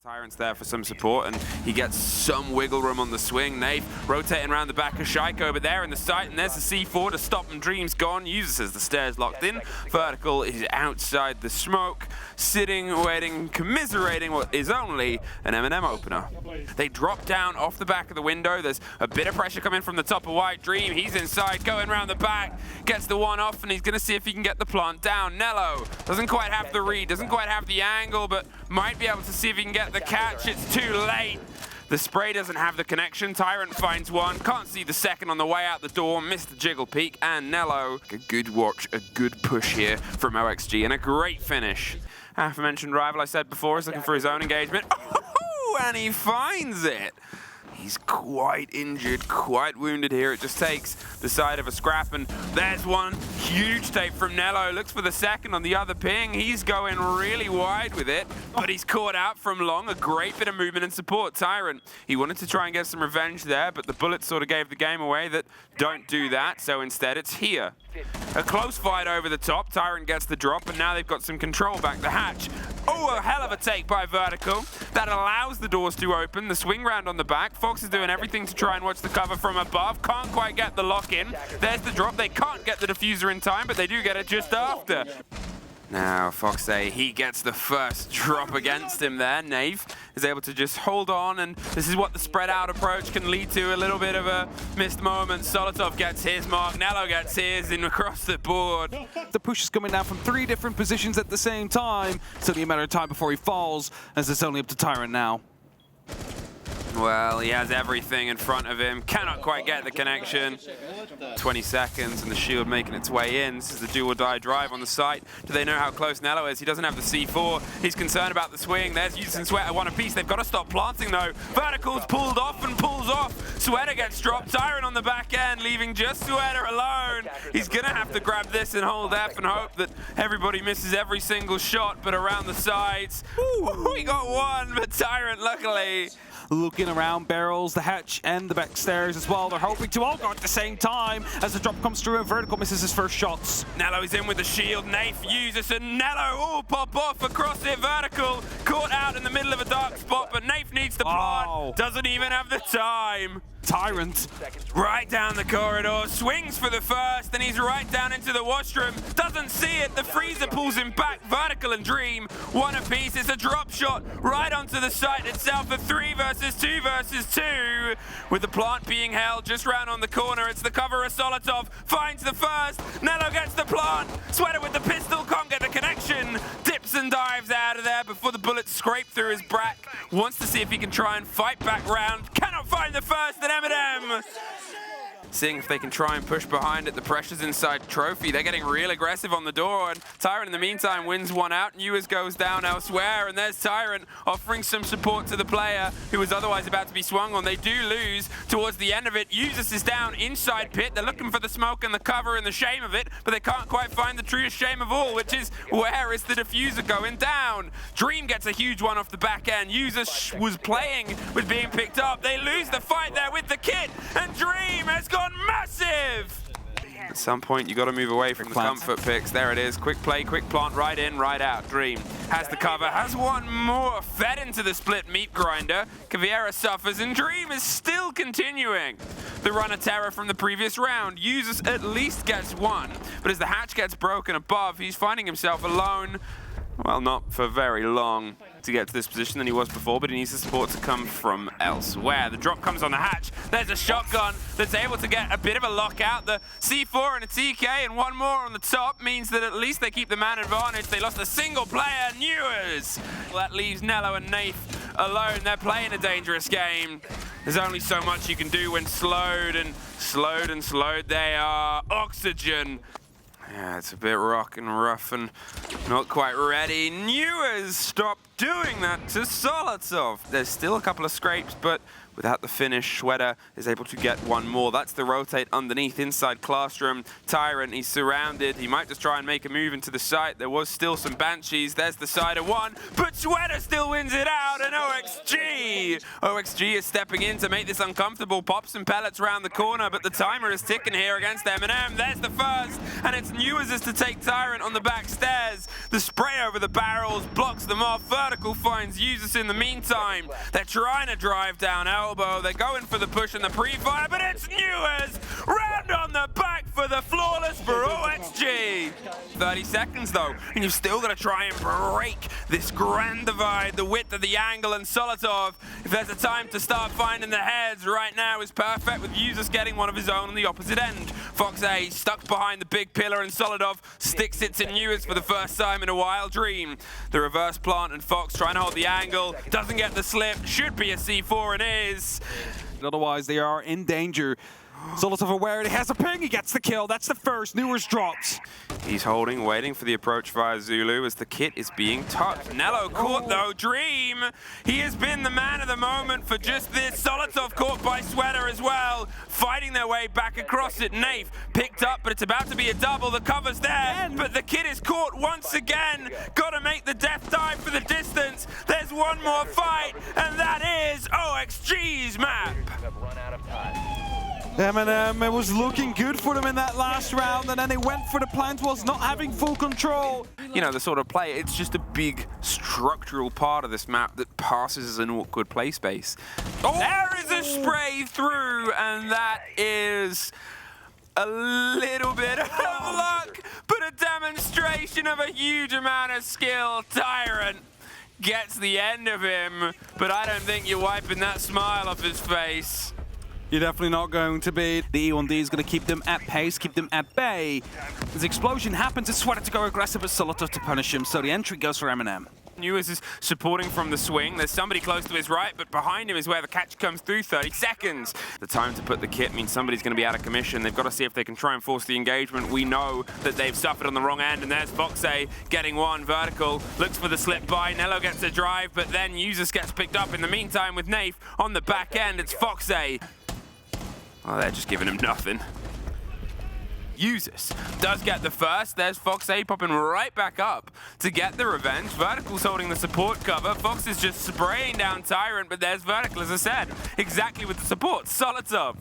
Tyrant's there for some support, and he gets some wiggle room on the swing. Nave rotating around the back of Shaiko, but there in the sight, and there's the C4 to stop him. Dream's gone. Uses as the stairs locked in. Vertical is outside the smoke, sitting, waiting, commiserating what is only an MNM opener. They drop down off the back of the window. There's a bit of pressure coming from the top of White Dream. He's inside, going around the back, gets the one off, and he's going to see if he can get the plant down. Nello doesn't quite have the read, doesn't quite have the angle, but might be able to see if he can get the catch. It's too late. The spray doesn't have the connection. Tyrant finds one, can't see the second on the way out the door, missed the jiggle peek, and Nello, a good watch, a good push here from OXG, and a great finish. Aforementioned rival, I said before, is looking for his own engagement. Oh, and he finds it. He's quite injured, quite wounded here. It just takes the side of a scrap, and there's one huge tape from Nello. Looks for the second on the other ping. He's going really wide with it, but he's caught out from long. A great bit of movement and support. Tyrant, he wanted to try and get some revenge there, but the bullets sort of gave the game away that don't do that, so instead it's here. A close fight over the top. Tyrant gets the drop, and now they've got some control back the hatch. Oh, a hell of a take by Vertical. That allows the doors to open. The swing round on the back. Fox is doing everything to try and watch the cover from above. Can't quite get the lock in. There's the drop. They can't get the diffuser in time, but they do get it just after. Now, Fox he gets the first drop against him there. Nave is able to just hold on, and this is what the spread out approach can lead to. A little bit of a missed moment. Solotov gets his mark. Nello gets his in across the board. The push is coming down from 3 different positions at the same time. It's only a matter of time before he falls, as it's only up to Tyrant now. Well, he has everything in front of him. Cannot quite get the connection. 20 seconds and the shield making its way in. This is the do or die drive on the site. Do they know how close Nello is? He doesn't have the C4. He's concerned about the swing. There's Yus and Sweater, one apiece. They've got to stop planting though. Vertical's pulled off and pulls off. Sweater gets dropped. Tyrant on the back end, leaving just Sweater alone. He's going to have to grab this and hold F and hope that everybody misses every single shot, but around the sides. Ooh, we got one, but Tyrant luckily looking around barrels, the hatch and the back stairs as well. They're hoping to all go at the same time as the drop comes through and Vertical misses his first shots. Nello's in with the shield. Nafe uses and Nello pop off across it. Vertical caught out in the middle of a dark spot, but Nafe needs the plant. Doesn't even have the time. Tyrant right down the corridor, swings for the first, and he's right down into the washroom. Doesn't see it. The freezer pulls him back. Vertical and Dream, one apiece. It's a drop shot right onto the site itself. A 3 versus 2 versus 2. With the plant being held just round on the corner, it's the cover of Solotov. Finds the first. Nello gets the plant. Sweater with the pistol, can't get the connection. Dips and dives out of there before the bullets scrape through his back. Wants to see if he can try and fight back round. Cannot find the first. MNM seeing if they can try and push behind it. The pressure's inside Trophy. They're getting real aggressive on the door, and Tyrant in the meantime wins one out. Newers goes down elsewhere, and there's Tyrant offering some support to the player who was otherwise about to be swung on. They do lose towards the end of it. Usus is down inside pit. They're looking for the smoke and the cover and the shame of it, but they can't quite find the truest shame of all, which is where is the diffuser going down. Dream gets a huge one off the back end. Usus was playing with being picked up. They lose the fight there with the kit, and Dream has gone massive! At some point, you got to move away from the comfort picks. There it is. Quick play, quick plant, right in, right out. Dream has the cover, has one more, fed into the split meat grinder. Caviera suffers, and Dream is still continuing the run of terror from the previous round. Uses at least gets one, but as the hatch gets broken above, he's finding himself alone. Well, not for very long to get to this position than he was before, but he needs the support to come from elsewhere. The drop comes on the hatch. There's a shotgun that's able to get a bit of a lockout. The C4 and a TK and one more on the top means that at least they keep the man advantage. They lost a single player, Newers. That leaves Nello and Nafe alone. They're playing a dangerous game. There's only so much you can do when slowed and slowed they are. Oxygen. Yeah, it's a bit rock and rough and not quite ready. Newers stopped doing that to Solotov. There's still a couple of scrapes, but Without the finish, Shweta is able to get one more. That's the rotate underneath inside Classroom. Tyrant, he's surrounded. He might just try and make a move into the site. There was still some Banshees. There's the side of one, but Shweta still wins it out, and OXG! OXG is stepping in to make this uncomfortable. Pop some pellets around the corner, but the timer is ticking here against MNM. There's the first, and it's Newers to take Tyrant on the back stairs. The spray over the barrels blocks them off. Vertical finds Users in the meantime. They're trying to drive down elbow. They're going for the push and the pre-fire, but it's Newers! Round on the back for the flawless for OXG! 30 seconds though, and you've still got to try and break this grand divide, the width of the angle, and Solotov, if there's a time to start finding the heads, right now is perfect with Users getting one of his own on the opposite end. Fox A stuck behind the big pillar, and Solidov sticks it to Newers for the first time in a while. Dream, the reverse plant, and Fox trying to hold the angle, doesn't get the slip, should be a C4 and is. Otherwise, they are in danger. Solotov aware, he has a ping, he gets the kill. That's the first. Newers drops. He's holding, waiting for the approach via Zulu as the kit is being touched. Nello caught though. Dream, he has been the man of the moment for just this. Solotov caught by Sweater as well, fighting their way back across it. Nafe picked up, but it's about to be a double. The cover's there, but the kit is caught once again. Gotta make the death dive for the distance. There's one more fight, and that is OXG's map. MNM, it was looking good for them in that last round, and then they went for the plant whilst not having full control. You know, the sort of play, it's just a big structural part of this map that passes as an awkward play space. Oh, there is a spray through, and that is a little bit of luck, but a demonstration of a huge amount of skill. Tyrant gets the end of him, but I don't think you're wiping that smile off his face. You're definitely not going to be. The E1D is going to keep them at pace, keep them at bay. As the explosion happens, it's Sweater to go aggressive, but Solotov to punish him, so the entry goes for MNM. Newers is supporting from the swing. There's somebody close to his right, but behind him is where the catch comes through. 30 seconds. The time to put the kit means somebody's going to be out of commission. They've got to see if they can try and force the engagement. We know that they've suffered on the wrong end, and there's Fox A getting one. Vertical looks for the slip by. Nello gets a drive, but then Users gets picked up in the meantime with Nafe on the back end. It's Fox A. Oh, they're just giving him nothing. Users does get the first. There's Fox A popping right back up to get the revenge. Vertical's holding the support cover. Fox is just spraying down Tyrant, but there's Vertical, as I said, exactly with the support. Solotov.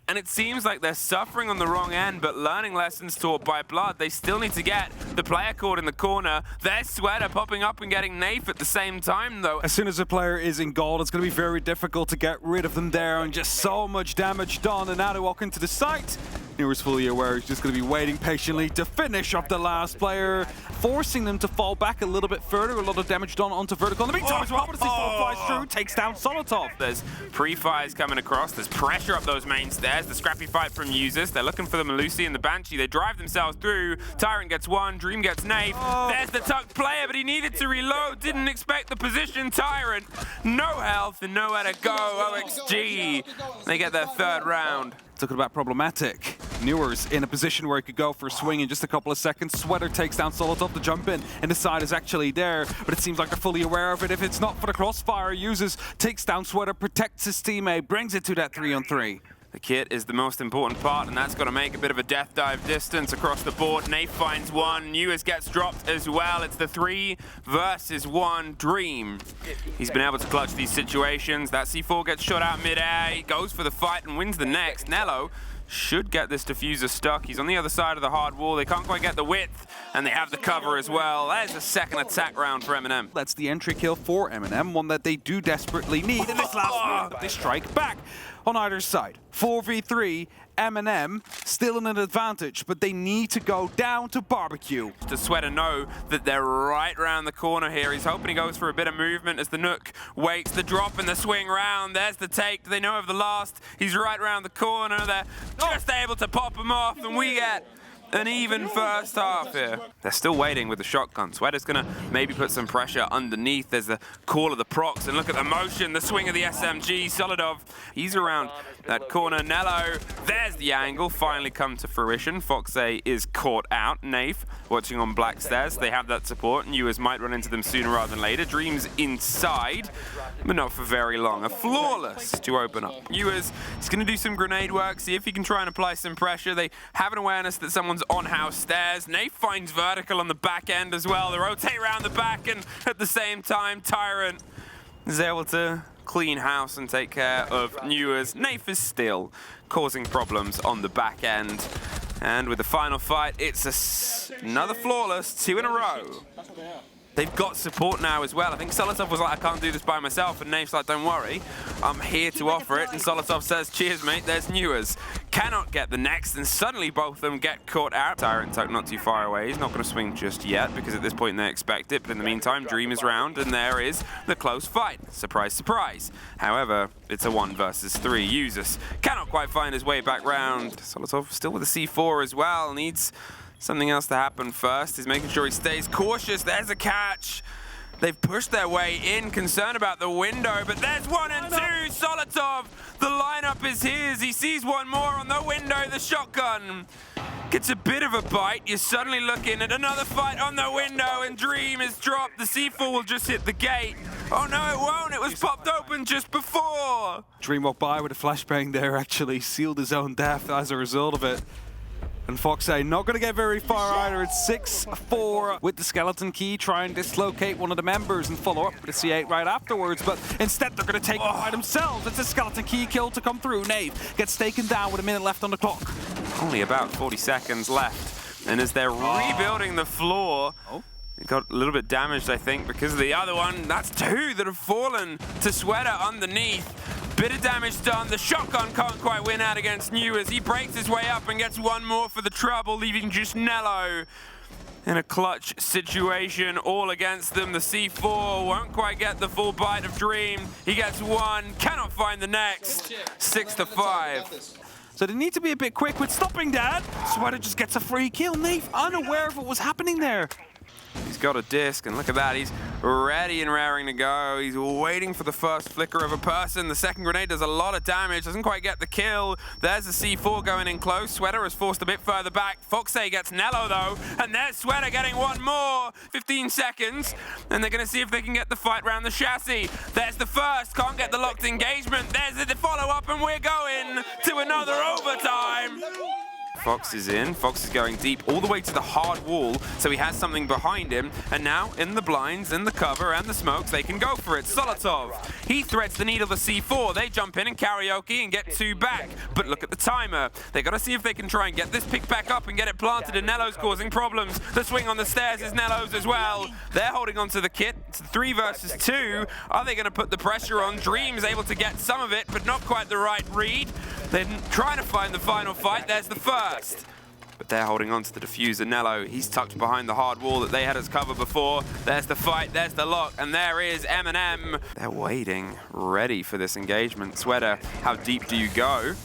And it seems like they're suffering on the wrong end, but learning lessons taught by blood. They still need to get the player caught in the corner. There's Sweater popping up and getting Nafe at the same time, though. As soon as a player is in gold, it's going to be very difficult to get rid of them there, and just so much damage done. And now they walk into the site. Newers fully aware he's just going to be waiting patiently to finish off the last player, forcing them to fall back a little bit further. A lot of damage done onto Vertical in the meantime as well, but the C4 flies through, takes down Solotov. There's pre-fires coming across. There's pressure up those main stairs. The scrappy fight from Users. They're looking for the Malusi and the Banshee. They drive themselves through. Tyrant gets one. Dream gets Nafe. There's the tucked player, but he needed to reload. Didn't expect the position. Tyrant, no health and nowhere to go. OXG, they get their third round. Talking about problematic. Newers in a position where he could go for a swing in just a couple of seconds. Sweater takes down Solotov. The jump in, and the side is actually there, but it seems like they're fully aware of it. If it's not for the crossfire, Users takes down Sweater, protects his teammate, brings it to that 3-on-3. The kit is the most important part, and that's got to make a bit of a death dive distance across the board. Nafe finds one. Newers gets dropped as well. It's the 3 versus 1 Dream. He's been able to clutch these situations. That C4 gets shot out mid-air. He goes for the fight and wins the next. Nello should get this diffuser stuck. He's on the other side of the hard wall. They can't quite get the width, and they have the cover as well. There's a second attack round for MNM. That's the entry kill for MNM, one that they do desperately need in this last round, but they strike back on either side. 4v3, MNM still in an advantage, but they need to go down to barbecue. To Sweater know that they're right around the corner here. He's hoping he goes for a bit of movement as the Nook waits. The drop and the swing round. There's the take. Do they know of the last? He's right around the corner. They're just able to pop him off, and we get an even first half here. They're still waiting with the shotgun. Sweater's gonna maybe put some pressure underneath. There's the call of the procs, and look at the motion, the swing of the SMG. Solidov, he's around that corner. Nello, there's the angle, finally come to fruition. Foxay is caught out. Nafe watching on black stairs. They have that support, and Ewers might run into them sooner rather than later. Dreams inside, but not for very long. A flawless to open up. Ewers is gonna do some grenade work, see if he can try and apply some pressure. They have an awareness that someone's on house stairs. Nafe finds vertical on the back end as well. They rotate around the back, and at the same time, Tyrant is able to clean house and take care of Ewers. Nafe is still causing problems on the back end. And with the final fight, it's another flawless, 2 in a row. They've got support now as well. I think Solotov was like, I can't do this by myself, and Nafe's like, don't worry, I'm here to offer it. And Solotov says, cheers, mate, there's Ewers. Cannot get the next, and suddenly both of them get caught out. Tyrant not too far away. He's not going to swing just yet, because at this point they expect it. But in the meantime, Dream is round, and there is the close fight. Surprise, surprise. However, it's a 1 versus 3. Users cannot quite find his way back round. Solotov still with a C4 as well. Needs something else to happen first. He's making sure he stays cautious. There's a catch. They've pushed their way in, concerned about the window, but there's 1 and 2. Solotov, the lineup is his. He sees one more on the window. The shotgun gets a bit of a bite. You're suddenly looking at another fight on the window, and Dream is dropped. The C4 will just hit the gate. Oh no, it won't. It was popped open just before. Dream walked by with a flashbang there, actually sealed his own death as a result of it. And Foxay not going to get very far either. It's 6-4 with the skeleton key. Try and dislocate one of the members and follow up with a C8 right afterwards. But instead, they're going to take it by themselves. It's a skeleton key kill to come through. Nave gets taken down with a minute left on the clock. Only about 40 seconds left. And as they're rebuilding the floor, it got a little bit damaged, I think, because of the other one. That's 2 that have fallen to Sweater underneath. Bit of damage done. The shotgun can't quite win out against Ewers. He breaks his way up and gets 1 more for the trouble, leaving just Nello in a clutch situation all against them. The C4 won't quite get the full bite of Dream. He gets 1, cannot find the next. 6-5. So they need to be a bit quick with stopping that. Sweater just gets a free kill. Nave unaware of what was happening there. He's got a disc, and look at that. He's ready and raring to go. He's waiting for the first flicker of a person. The second grenade does a lot of damage, doesn't quite get the kill. There's the C4 going in close. Sweater is forced a bit further back. Foxay gets Nello, though, and there's Sweater getting 1 more. 15 seconds, and they're going to see if they can get the fight round the chassis. There's the first, can't get the locked engagement. There's the follow-up, and we're going to another overtime. Fox is in. Fox is going deep all the way to the hard wall, so he has something behind him. And now, in the blinds, in the cover, and the smokes, they can go for it. Solotov, he threads the needle of C4. They jump in and karaoke and get 2 back. But look at the timer. They got to see if they can try and get this pick back up and get it planted, and Nello's causing problems. The swing on the stairs is Nello's as well. They're holding onto the kit. It's 3 versus 2. Are they going to put the pressure on? Dream's able to get some of it, but not quite the right read. They're trying to find the final fight. There's the first. But they're holding on to the diffuser. Nello, he's tucked behind the hard wall that they had as cover before. There's the fight, there's the lock, and there is MNM. They're waiting, ready for this engagement. Sweater, how deep do you go?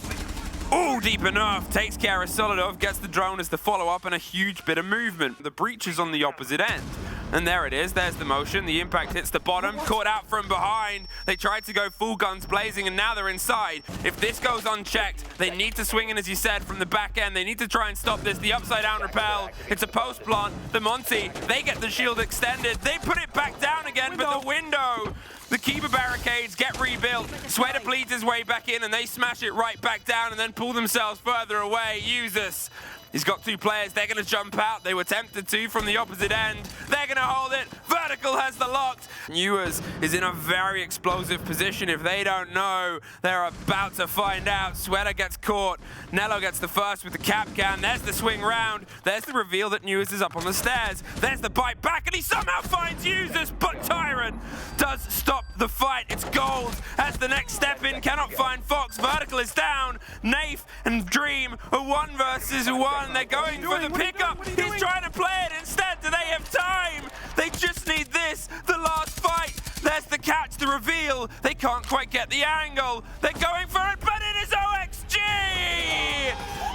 Oh, deep enough. Takes care of Solidov, gets the drone as the follow-up, and a huge bit of movement. The breach is on the opposite end. And there it is, there's the motion. The impact hits the bottom, caught out from behind. They tried to go full guns blazing, and now they're inside. If this goes unchecked, they need to swing in, as you said, from the back end. They need to try and stop this. The upside down rappel, it's a post plant. The Monty, they get the shield extended. They put it back down again, but the window, the keeper barricades get rebuilt. Sweater bleeds his way back in, and they smash it right back down and then pull themselves further away. Users, he's got 2 players. They're going to jump out. They were tempted to from the opposite end. They're going to hold it. Vertical has the locked. Ewers is in a very explosive position. If they don't know, they're about to find out. Sweater gets caught. Nello gets the first with the cap can. There's the swing round. There's the reveal that Ewers is up on the stairs. There's the bite back, and he somehow finds Users, but Tyrant does stop the fight. It's gold as the next step in. Cannot find Fox. Vertical is down. Nafe and Dream are 1 versus 1. They're going for the pickup. He's trying to play it instead. Do they have time? They just need this. The last fight. There's the catch, the reveal. They can't quite get the angle. They're going for it, but it is OXG!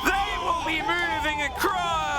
They will be moving across.